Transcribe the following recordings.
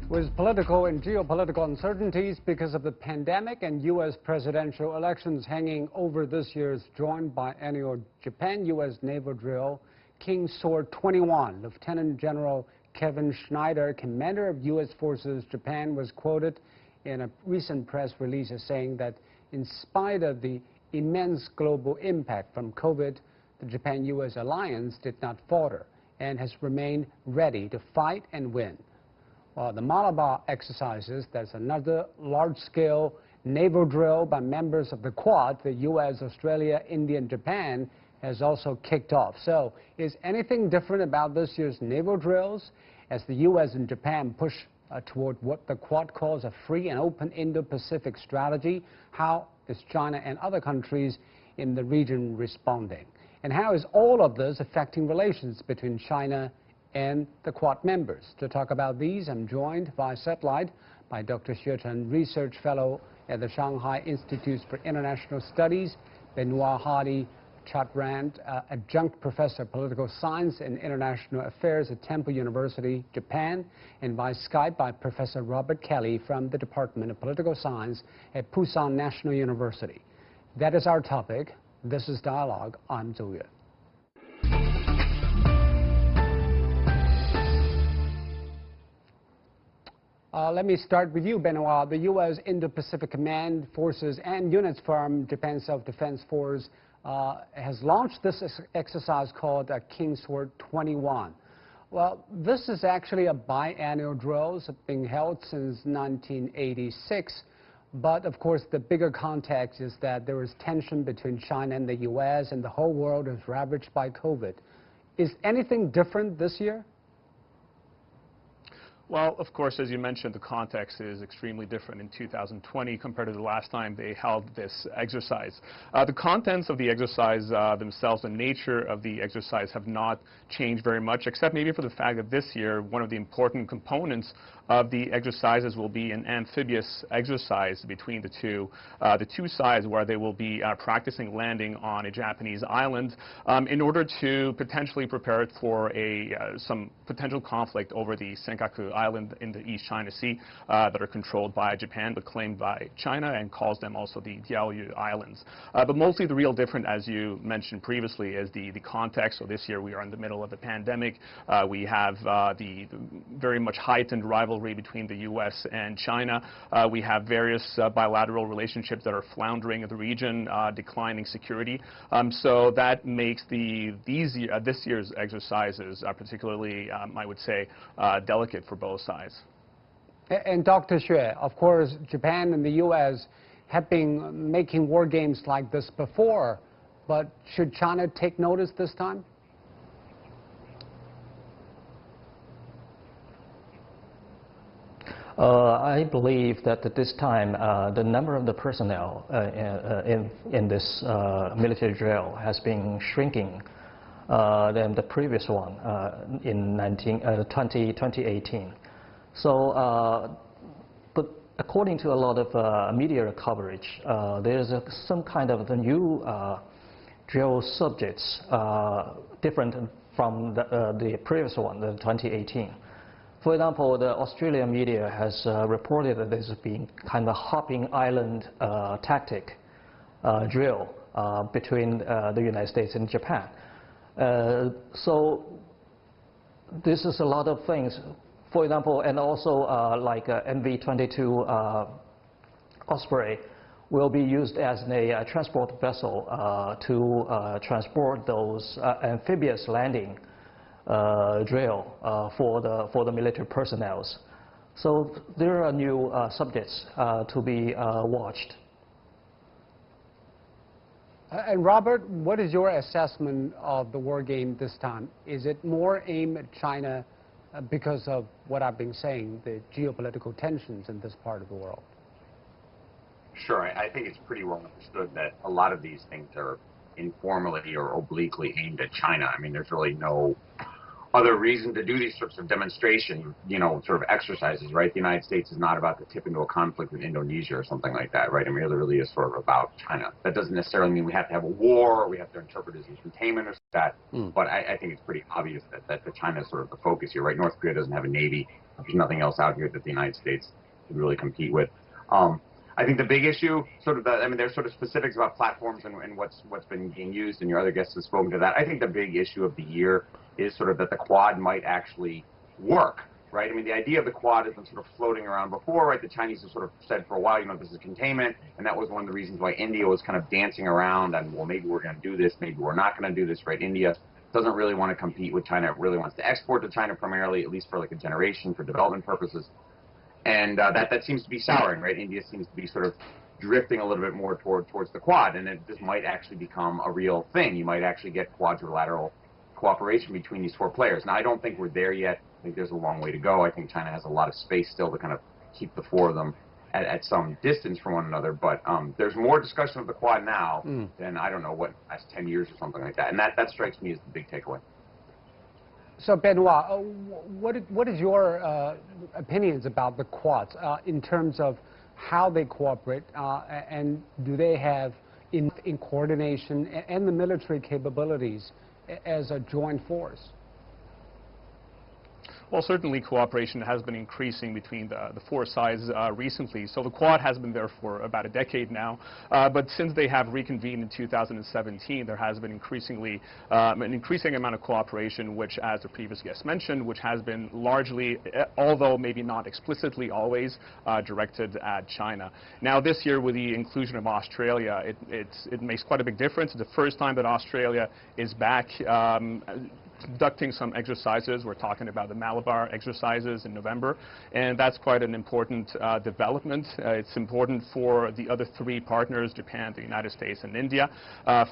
With political and geopolitical uncertainties because of the pandemic and U.S. presidential elections hanging over this year's joint biennial Japan-U.S. naval drill, King Sword 21, Lieutenant General Kevin Schneider, commander of U.S. forces Japan, was quoted in a recent press release as saying that in spite of the immense global impact from COVID, the Japan-U.S. alliance did not falter and has remained ready to fight and win. The Malabar Exercises, that's another large-scale naval drill by members of the Quad, the U.S., Australia, India, and Japan, has also kicked off. So, is anything different about this year's naval drills as the U.S. and Japan push toward what the Quad calls a free and open Indo-Pacific strategy? How is China and other countries in the region responding? And how is all of this affecting relations between China and the Quad members? To talk about these, I'm joined via satellite by Dr. Xue Chen, Research Fellow at the Shanghai Institute for International Studies, Benoit Hardy Chatrand, Adjunct Professor of Political Science and International Affairs at Temple University, Japan, and by Skype by Professor Robert Kelly from the Department of Political Science at Pusan National University. That is our topic. This is Dialogue. I'm Zhou Yue. Let me start with you, Benoit. The U.S. Indo-Pacific Command Forces and units from Japan Self-Defense Force has launched this exercise called King Sword 21. Well, this is actually a biannual drill. It's been held since 1986. But, of course, the bigger context is that there is tension between China and the U.S., and the whole world is ravaged by COVID. Is anything different this year? Well, of course, as you mentioned, the context is extremely different in 2020 compared to the last time they held this exercise. The contents of the exercise themselves, the nature of the exercise have not changed very much, except maybe for the fact that this year, one of the important components of the exercises will be an amphibious exercise between the two sides, where they will be practicing landing on a Japanese island in order to potentially prepare it for some potential conflict over the Senkaku Island in the East China Sea that are controlled by Japan but claimed by China, and calls them also the Diaoyu Islands. But mostly the real difference, as you mentioned previously, is the context. So this year we are in the middle of the pandemic. We have the very much heightened rivalry between the U.S. and China. We have various bilateral relationships that are floundering in the region, declining security. So that makes this year's exercises particularly, I would say, delicate for both sides. And Dr. Xue, of course, Japan and the U.S. have been making war games like this before, but should China take notice this time? I believe that at this time, the number of the personnel in this military drill has been shrinking than the previous one in 2018. So, but according to a lot of media coverage, there's some kind of the new drill subjects different from the previous one, the 2018. For example, the Australian media has reported that this has been kind of hopping island tactic drill between the United States and Japan. So this is a lot of things. For example, and also like MV-22 Osprey will be used as a transport vessel to transport those amphibious landing drill for the military personnel. So there are new subjects to be watched. And Robert, what is your assessment of the war game this time? Is it more aimed at China because of what I've been saying, the geopolitical tensions in this part of the world? Sure. I think it's pretty well understood that a lot of these things are informally or obliquely aimed at China. I mean, there's really no other reason to do these sorts of demonstration, sort of exercises, right? The United States is not about to tip into a conflict with Indonesia or something like that, right? I mean, it really is sort of about China. That doesn't necessarily mean we have to have a war or we have to interpret it as containment or that. But I think it's pretty obvious that China is sort of the focus here, right? North Korea doesn't have a navy. There's nothing else out here that the United States could really compete with. I think the big issue, there's sort of specifics about platforms and what's been being used, and your other guests have spoken to that. I think the big issue of the year is sort of that the Quad might actually work, right? I mean, the idea of the Quad has been sort of floating around before, right? The Chinese have sort of said for a while, this is containment, and that was one of the reasons why India was kind of dancing around and, well, maybe we're going to do this, maybe we're not going to do this, right? India doesn't really want to compete with China. It really wants to export to China primarily, at least for like a generation, for development purposes. And that seems to be souring, right? India seems to be sort of drifting a little bit more towards the Quad, and this might actually become a real thing. You might actually get quadrilateral cooperation between these four players. Now, I don't think we're there yet. I think there's a long way to go. I think China has a lot of space still to kind of keep the four of them at some distance from one another. But there's more discussion of the Quad now than, I don't know, last 10 years or something like that. And that strikes me as the big takeaway. So, Benoit, what is your opinions about the Quads in terms of how they cooperate, and do they have in coordination and the military capabilities as a joint force? Well, certainly cooperation has been increasing between the four sides recently. So the Quad has been there for about a decade now. But since they have reconvened in 2017, there has been an increasing amount of cooperation, which, as the previous guest mentioned, which has been largely, although maybe not explicitly always, directed at China. Now, this year, with the inclusion of Australia, it makes quite a big difference. It's the first time that Australia is back conducting some exercises. We're talking about the Malabar Exercises in November, and that's quite an important development. It's important for the other three partners, Japan, the United States, and India.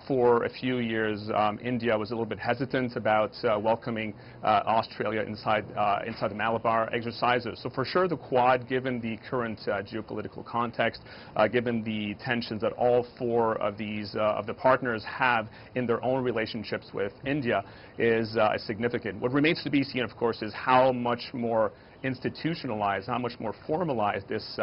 For a few years, India was a little bit hesitant about welcoming Australia inside the Malabar Exercises. So for sure, the Quad, given the current geopolitical context, given the tensions that all four of the partners have in their own relationships with India, is significant. What remains to be seen, of course, is how much more institutionalized, how much more formalized this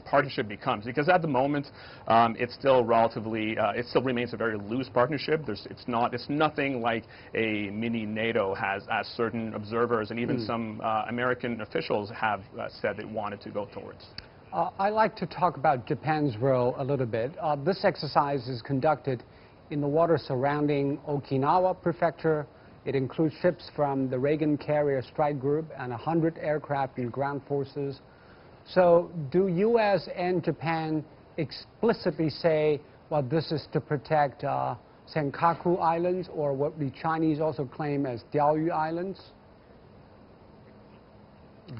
partnership becomes. Because at the moment, it still remains a very loose partnership. It's nothing like a mini NATO has, as certain observers and even some American officials have said they wanted to go towards. I'd like to talk about Japan's role a little bit. This exercise is conducted in the water surrounding Okinawa Prefecture. It includes ships from the Reagan Carrier Strike Group and 100 aircraft and ground forces. So do U.S. and Japan explicitly say, well, this is to protect Senkaku Islands, or what the Chinese also claim as Diaoyu Islands?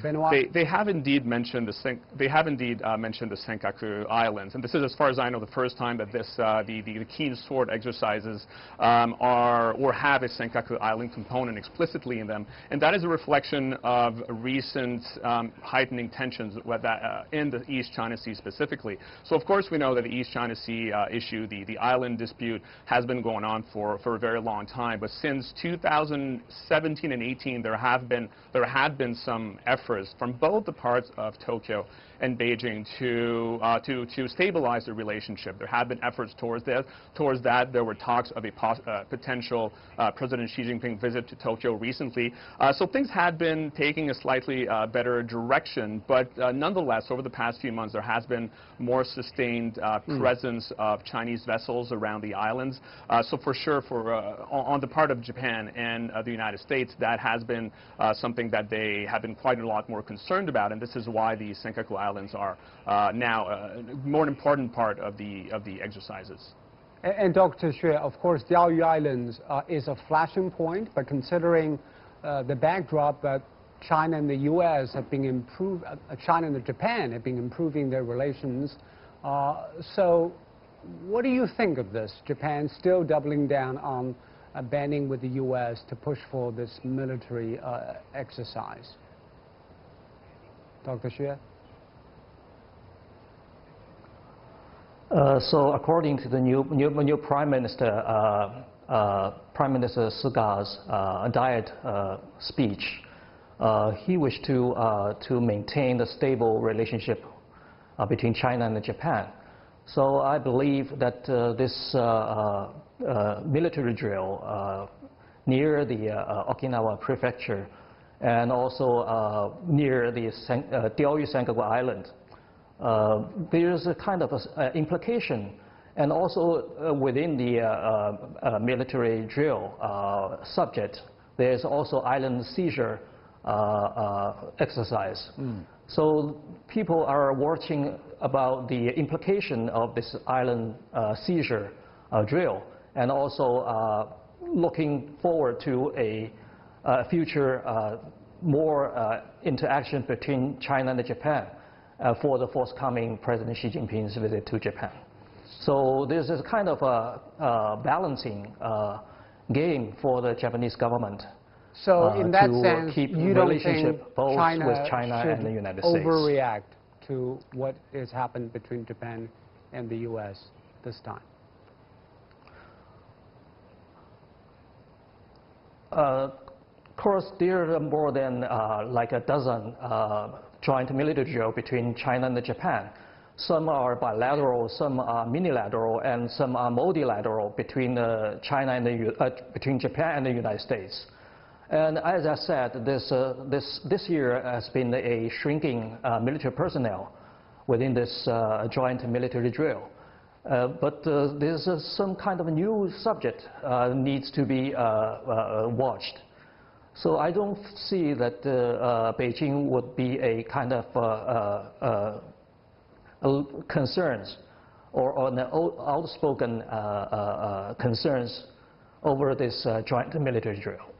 Benoit? They have indeed mentioned the Senkaku Islands, and this is, as far as I know, the first time that the Keen Sword exercises have a Senkaku Island component explicitly in them, and that is a reflection of recent heightening tensions in the East China Sea specifically. So, of course, we know that the East China Sea issue, the island dispute, has been going on for a very long time. But since 2017 and 18, there had been some efforts from both the parts of Tokyo and Beijing to stabilize the relationship. There have been efforts towards that. There were talks of a potential President Xi Jinping visit to Tokyo recently. So things had been taking a slightly better direction, but nonetheless, over the past few months, there has been more sustained presence of Chinese vessels around the islands. So for sure, on the part of Japan and the United States, that has been something that they have been quite a lot more concerned about, and this is why the Senkaku Islands are now a more important part of the exercises. And Dr. Xue, of course, Diaoyu Islands is a flashing point, but considering the backdrop that China and the U.S. have been China and Japan have been improving their relations, so what do you think of this? Japan still doubling down on banding with the U.S. to push for this military exercise. Dr. Xue? So according to the new Prime Minister Suga's Diet speech, he wished to maintain the stable relationship between China and Japan. So I believe that this military drill near the Okinawa prefecture and also near the Diaoyu-Senkaku Island. There's a kind of implication, and also within the military drill subject, there's also island seizure exercise. So people are watching about the implication of this island seizure drill, and also looking forward to a future more interaction between China and Japan for the forthcoming President Xi Jinping's visit to Japan. So this is kind of a balancing game for the Japanese government. So in that sense, keep you don't think relationship both with China and the United States overreact to what has happened between Japan and the U.S. this time? Of course, there are more than like a dozen joint military drills between China and Japan. Some are bilateral, some are unilateral, and some are multilateral between China and between Japan and the United States. And as I said, this year has been a shrinking military personnel within this joint military drill. But there's some kind of a new subject needs to be watched. So I don't see that Beijing would be a kind of concerns or an outspoken concerns over this joint military drill.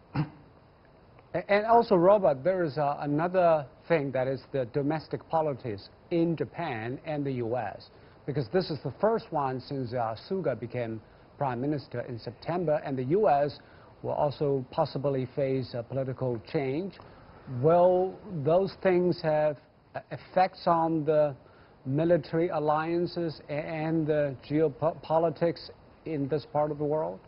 And also, Robert, there is another thing, that is the domestic politics in Japan and the U.S., because this is the first one since Suga became prime minister in September, and the U.S. will also possibly face a political change. Will those things have effects on the military alliances and the geopolitics in this part of the world?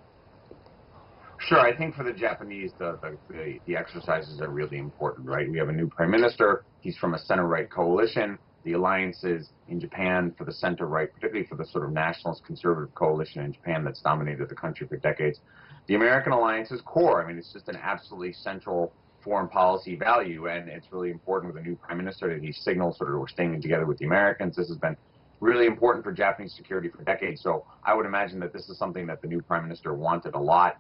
Sure. I think for the Japanese, the exercises are really important, right? We have a new prime minister. He's from a center-right coalition. The alliances in Japan for the center-right, particularly for the sort of nationalist conservative coalition in Japan that's dominated the country for decades. The American alliance is core. I mean, it's just an absolutely central foreign policy value, and it's really important with a new prime minister that he signals sort of we're staying together with the Americans. This has been really important for Japanese security for decades. So I would imagine that this is something that the new prime minister wanted a lot.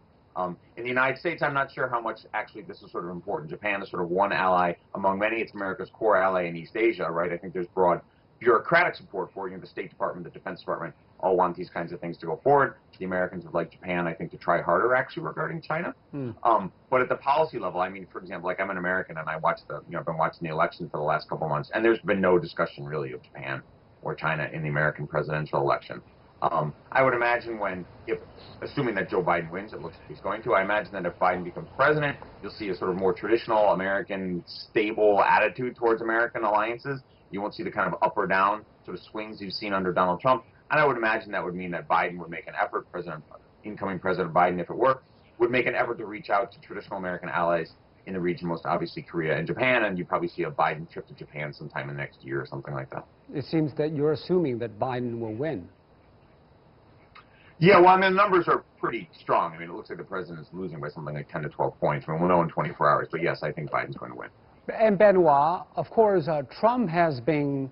In the United States, I'm not sure how much actually this is sort of important. Japan is sort of one ally among many. It's America's core ally in East Asia, right? I think there's broad bureaucratic support for it. You know, the State Department, the Defense Department all want these kinds of things to go forward. The Americans would like Japan, I think, to try harder actually regarding China. But at the policy level, I mean, for example, like I'm an American and I watch I've been watching the election for the last couple of months, and there's been no discussion really of Japan or China in the American presidential election. I would imagine assuming that Joe Biden wins, it looks like he's going to, I imagine that if Biden becomes president, you'll see a sort of more traditional American stable attitude towards American alliances. You won't see the kind of up or down sort of swings you've seen under Donald Trump. And I would imagine that would mean that Biden would make an effort, incoming President Biden, if it worked, would make an effort to reach out to traditional American allies in the region, most obviously Korea and Japan, and you'd probably see a Biden trip to Japan sometime in the next year or something like that. It seems that you're assuming that Biden will win. Yeah, well, I mean, the numbers are pretty strong. I mean, it looks like the president is losing by something like 10 to 12 points. I mean, we'll know in 24 hours. But yes, I think Biden's going to win. And Benoit, of course, Trump has been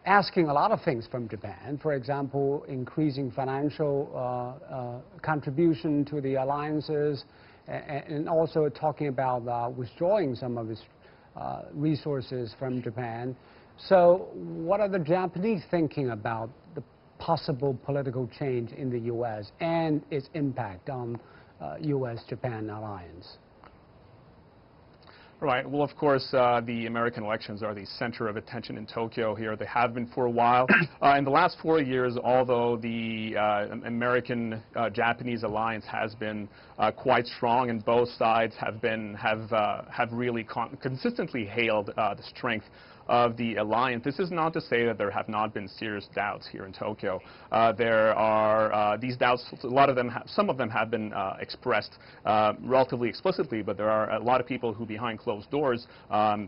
asking a lot of things from Japan. For example, increasing financial contribution to the alliances, and also talking about withdrawing some of his resources from Japan. So what are the Japanese thinking about the possible political change in the U.S. and its impact on U.S.-Japan alliance? Right. Well, of course, the American elections are the center of attention in Tokyo here. They have been for a while. In the last 4 years, although the American-Japanese alliance has been quite strong, and both sides have really consistently hailed the strength of the alliance, this is not to say that there have not been serious doubts here in Tokyo. There are these doubts, a lot of them, some of them have been expressed relatively explicitly, but there are a lot of people who behind closed doors,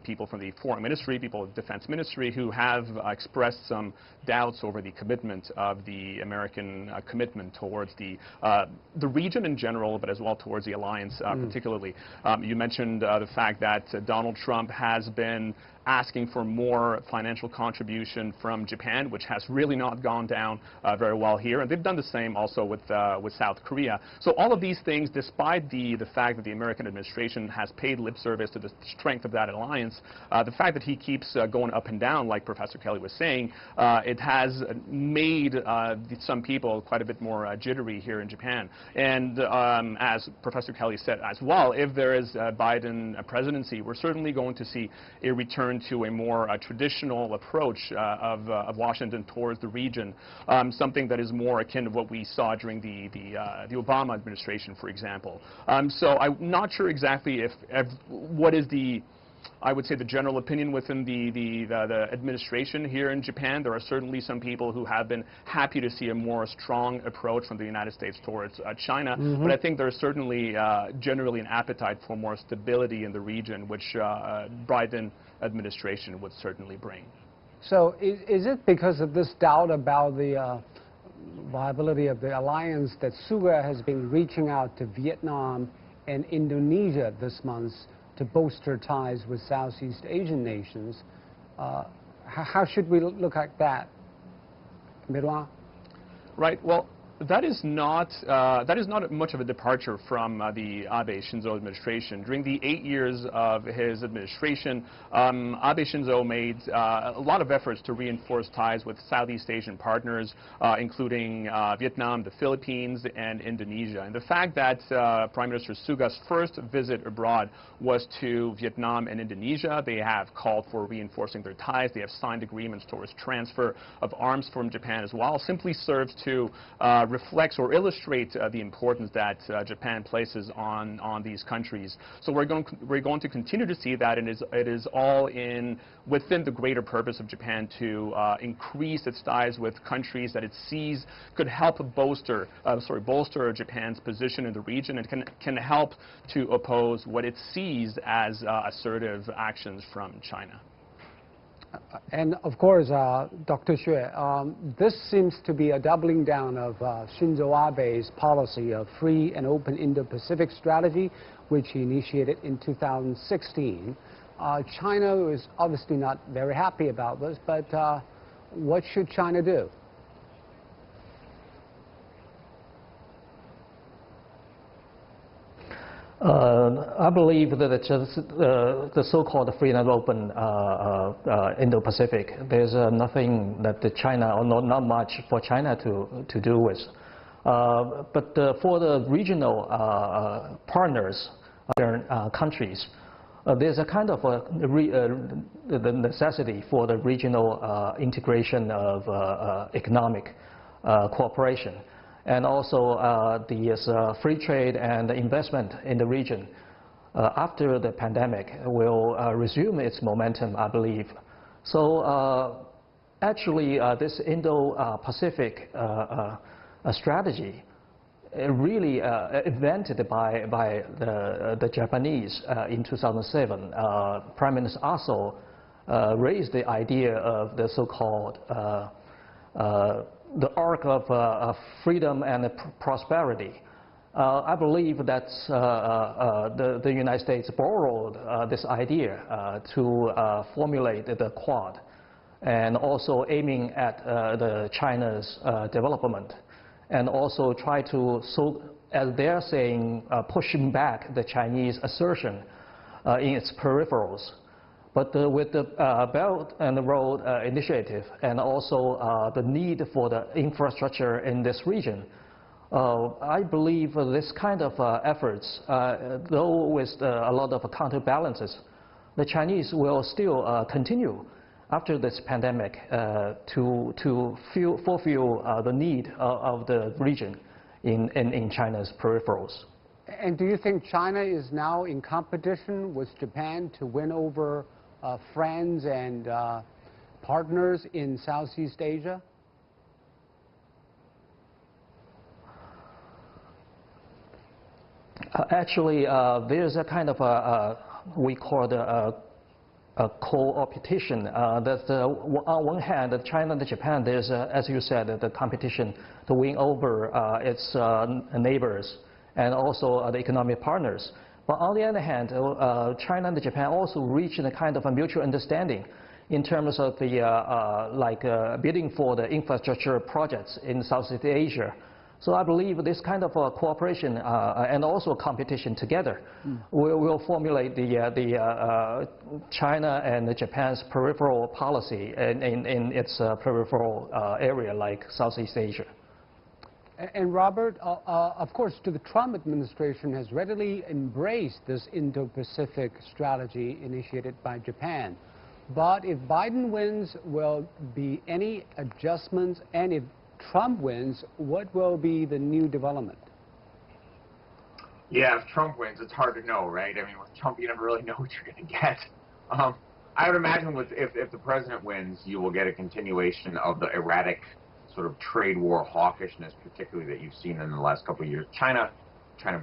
people from the Foreign Ministry, people of the Defense Ministry, who have expressed some doubts over the commitment of the American commitment towards the region in general, but as well towards the alliance particularly. You mentioned the fact that Donald Trump has been asking for more financial contribution from Japan, which has really not gone down very well here. And they've done the same also with South Korea. So all of these things, despite the fact that the American administration has paid lip service to the strength of that alliance, the fact that he keeps going up and down, like Professor Kelly was saying, it has made some people quite a bit more jittery here in Japan. And as Professor Kelly said as well, if there is a Biden presidency, we're certainly going to see a return to a more traditional approach of Washington towards the region, something that is more akin to what we saw during the Obama administration, for example. So I'm not sure exactly if what is the, I would say, the general opinion within the administration here in Japan. There are certainly some people who have been happy to see a more strong approach from the United States towards China, but I think there's certainly generally an appetite for more stability in the region, which Biden administration would certainly bring. So is it because of this doubt about the viability of the alliance that Suga has been reaching out to Vietnam and Indonesia this month to bolster ties with Southeast Asian nations? How should we look at that, Mirwa? Right. Well, that is not much of a departure from the Abe Shinzo administration. During the 8 years of his administration, Abe Shinzo made a lot of efforts to reinforce ties with Southeast Asian partners, including Vietnam, the Philippines, and Indonesia. And the fact that Prime Minister Suga's first visit abroad was to Vietnam and Indonesia, they have called for reinforcing their ties. They have signed agreements towards transfer of arms from Japan as well, simply serves to reflects or illustrates the importance that Japan places on these countries. So we're going to continue to see that, and it is all within the greater purpose of Japan to increase its ties with countries that it sees could help bolster Japan's position in the region, and can help to oppose what it sees as assertive actions from China. And of course, Dr. Xue, this seems to be a doubling down of Shinzo Abe's policy of free and open Indo-Pacific strategy, which he initiated in 2016. China is obviously not very happy about this, but what should China do? I believe that the so-called free and open Indo-Pacific, there's nothing that China, or not much for China to do with. But for the regional partners, countries, there's a kind of the necessity for the regional integration of economic cooperation. And also the free trade and investment in the region after the pandemic will resume its momentum, I believe. So actually this Indo-Pacific strategy really invented by the Japanese in 2007. Prime Minister Aso raised the idea of the so-called the arc of freedom and prosperity. I believe that the United States borrowed this idea to formulate the Quad, and also aiming at the China's development, and also try to, so as they're saying, pushing back the Chinese assertion in its peripherals. But with the Belt and Road Initiative, and also the need for the infrastructure in this region, I believe this kind of efforts, though with a lot of counterbalances, the Chinese will still continue after this pandemic to fulfill the need of the region in China's peripherals. And do you think China is now in competition with Japan to win over friends and partners in Southeast Asia? Actually, there's a kind of we call it a co-opetition. That on one hand, China and Japan, there's, as you said, the competition to win over its neighbors and also the economic partners. But on the other hand, China and Japan also reached a kind of a mutual understanding in terms of the bidding for the infrastructure projects in Southeast Asia. So I believe this kind of cooperation and also competition together will formulate the China and Japan's peripheral policy in its peripheral area like Southeast Asia. And Robert, of course, the Trump administration has readily embraced this Indo-Pacific strategy initiated by Japan. But if Biden wins, will be any adjustments? And if Trump wins, what will be the new development? Yeah, if Trump wins, it's hard to know, right? I mean, with Trump, you never really know what you're going to get. I would imagine if the president wins, you will get a continuation of the erratic sort of trade war hawkishness, particularly that you've seen in the last couple of years. China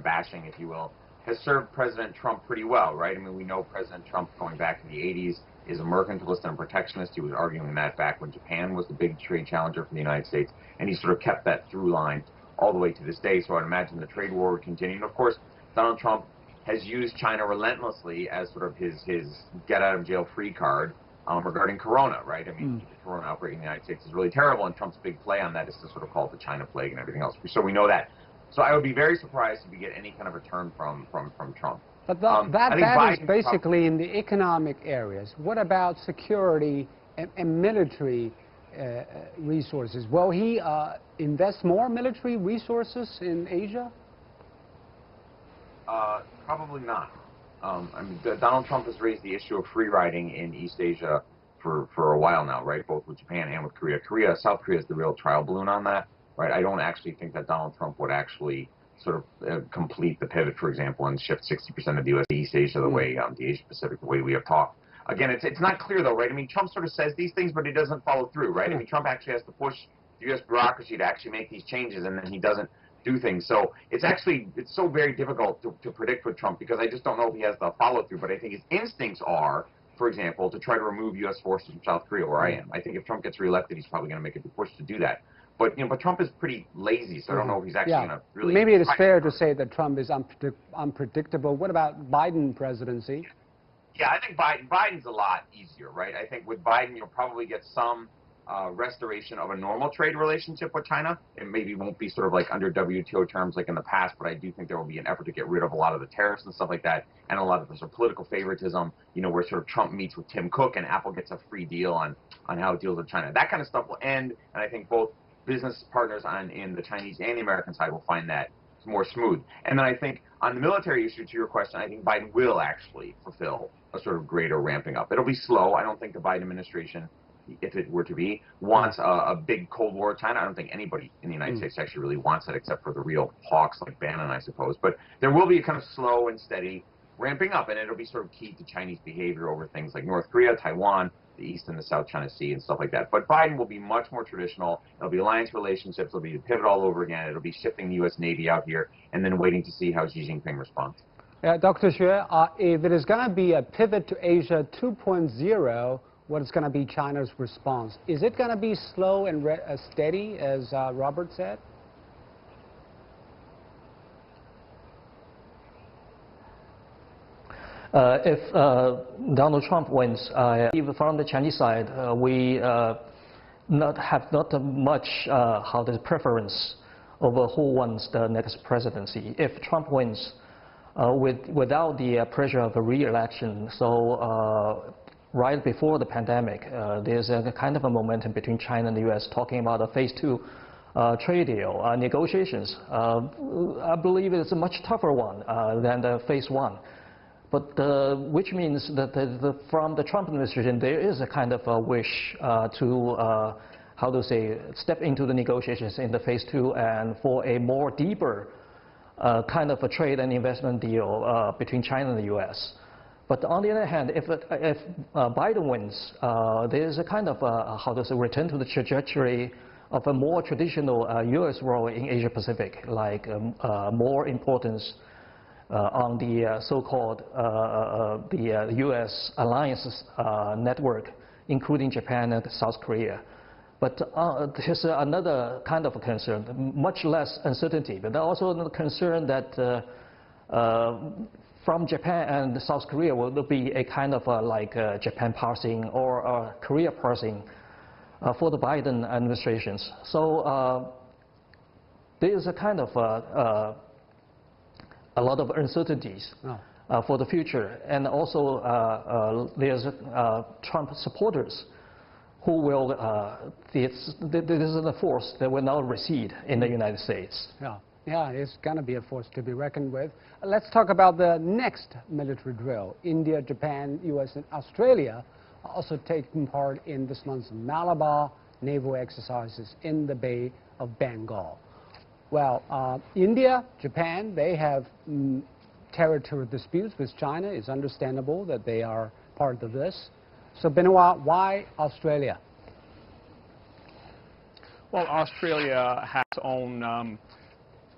bashing, if you will, has served President Trump pretty well, right? I mean, we know President Trump, going back to the 80s, is a mercantilist and a protectionist. He was arguing that back when Japan was the big trade challenger for the United States, and he sort of kept that through line all the way to this day. So I'd imagine the trade war would continue. And of course, Donald Trump has used China relentlessly as sort of his get-out-of-jail-free card regarding Corona, right? I mean, the Corona outbreak in the United States is really terrible, and Trump's big play on that is to sort of call it the China plague and everything else. So we know that. So I would be very surprised if we get any kind of return from Trump. But that is basically in the economic areas. What about security and military resources? Will he invest more military resources in Asia? Probably not. I mean, Donald Trump has raised the issue of free riding in East Asia for a while now, right? Both with Japan and with Korea. South Korea is the real trial balloon on that, right? I don't actually think that Donald Trump would actually sort of complete the pivot, for example, and shift 60% of the U.S. to East Asia the way the Asia-Pacific, the way we have talked. Again, it's not clear, though, right? I mean, Trump sort of says these things, but he doesn't follow through, right? I mean, Trump actually has to push the U.S. bureaucracy to actually make these changes, and then he doesn't do things. So it's so very difficult to predict with Trump, because I just don't know if he has the follow-through. But I think his instincts are, for example, to try to remove U.S. forces from South Korea, where I am. I think if Trump gets reelected, he's probably going to make a big push to do that. But but Trump is pretty lazy, so I don't know if he's actually going to really. Maybe it is fair to say that Trump is unpredictable. What about Biden presidency? Yeah, I think Biden's a lot easier, right? I think with Biden, you'll probably get some restoration of a normal trade relationship with China. It maybe won't be sort of like under WTO terms like in the past, but I do think there will be an effort to get rid of a lot of the tariffs and stuff like that, and a lot of the sort of political favoritism, where sort of Trump meets with Tim Cook and Apple gets a free deal on how it deals with China. That kind of stuff will end, and I think both business partners in the Chinese and the American side will find that more smooth. And then I think on the military issue, to your question, I think Biden will actually fulfill a sort of greater ramping up. It'll be slow. I don't think the Biden administration, if it were to be, wants a big Cold War with China. I don't think anybody in the United States actually really wants that, except for the real hawks like Bannon, I suppose. But there will be a kind of slow and steady ramping up, and it'll be sort of key to Chinese behavior over things like North Korea, Taiwan, the East and the South China Sea and stuff like that. But Biden will be much more traditional. It'll be alliance relationships. It'll be the pivot all over again. It'll be shifting the U.S. Navy out here and then waiting to see how Xi Jinping responds. Dr. Xue, if it is going to be a pivot to Asia 2.0, what is going to be China's response? Is it going to be slow and steady, as Robert said? If Donald Trump wins, even from the Chinese side, we have not much preference over who wins the next presidency. If Trump wins without the pressure of a re-election, so right before the pandemic, there's a kind of a momentum between China and the U.S. talking about a phase 2 trade deal negotiations. I believe it's a much tougher one than the phase 1. But which means that from the Trump administration, there is a kind of a wish to, step into the negotiations in the phase 2 and for a more deeper kind of a trade and investment deal between China and the U.S. But on the other hand, if Biden wins, there is a kind of how does it return to the trajectory of a more traditional U.S. role in Asia-Pacific, like more importance on the so-called the U.S. alliances network, including Japan and South Korea. But there's another kind of a concern, much less uncertainty, but also another concern that from Japan and South Korea will be a kind of like Japan parsing or Korea parsing for the Biden administrations. So there is a kind of a lot of uncertainties for the future, and also there's Trump supporters who will, this is a force that will not recede in the United States. Yeah, it's going to be a force to be reckoned with. Let's talk about the next military drill. India, Japan, U.S., and Australia are also taking part in this month's Malabar naval exercises in the Bay of Bengal. Well, India, Japan, they have territorial disputes with China. It's understandable that they are part of this. So, Benoit, why Australia? Well, Australia has its own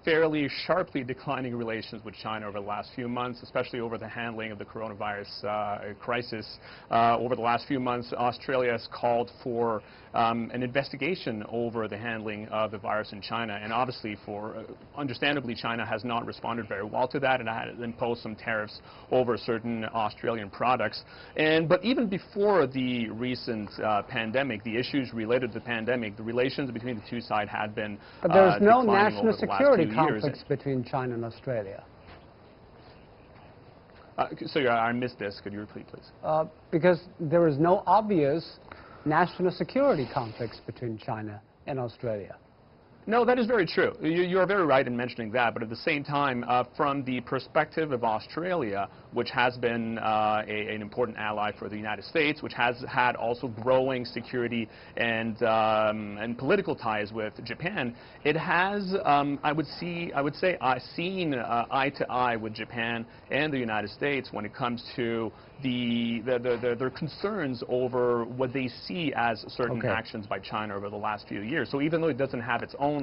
fairly sharply declining relations with China over the last few months, especially over the handling of the coronavirus crisis. Over the last few months, Australia has called for an investigation over the handling of the virus in China, and obviously, understandably, China has not responded very well to that, and had imposed some tariffs over certain Australian products. But even before the recent pandemic, the issues related to the pandemic, the relations between the two sides had been but there's no declining national over the last security few conflicts years. between China and Australia. So I missed this. Could you repeat, please? Because there is no obvious national security conflicts between China and Australia. No, that is very true. You are very right in mentioning that, but at the same time, from the perspective of Australia, which has been an important ally for the United States, which has had also growing security and political ties with Japan, it has, I would say, seen eye to eye with Japan and the United States when it comes to their concerns over what they see as certain actions by China over the last few years. So even though it doesn't have its own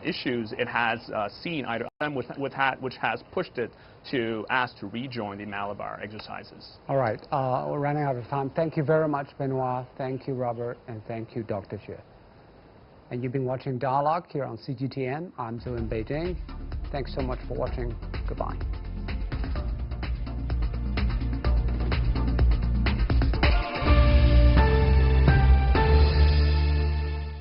issues, it has seen eye to eye which has pushed it to ask to rejoin the Malabar Exercises. All right, we're running out of time. Thank you very much, Benoit. Thank you, Robert, and thank you, Dr. Xue. And you've been watching Dialogue here on CGTN. I'm Zhu in Beijing. Thanks so much for watching. Goodbye.